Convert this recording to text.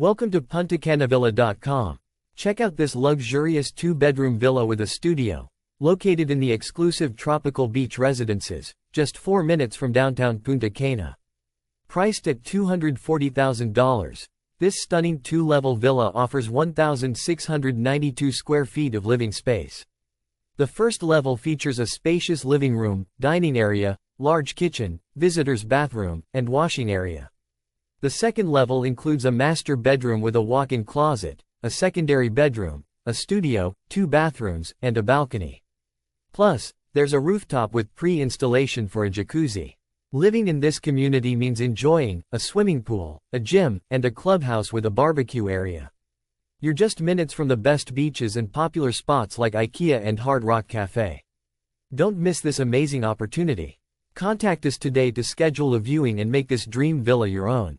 Welcome to PuntaCanaVilla.com. Check out this luxurious 2-bedroom villa with a studio, located in the exclusive tropical beach residences, just 4 minutes from downtown Punta Cana. Priced at $240,000, this stunning 2-level villa offers 1,692 square feet of living space. The first level features a spacious living room, dining area, large kitchen, visitor's bathroom, and washing area. The second level includes a master bedroom with a walk-in closet, a secondary bedroom, a studio, 2 bathrooms, and a balcony. Plus, there's a rooftop with pre-installation for a jacuzzi. Living in this community means enjoying a swimming pool, a gym, and a clubhouse with a barbecue area. You're just minutes from the best beaches and popular spots like IKEA and Hard Rock Cafe. Don't miss this amazing opportunity. Contact us today to schedule a viewing and make this dream villa your own.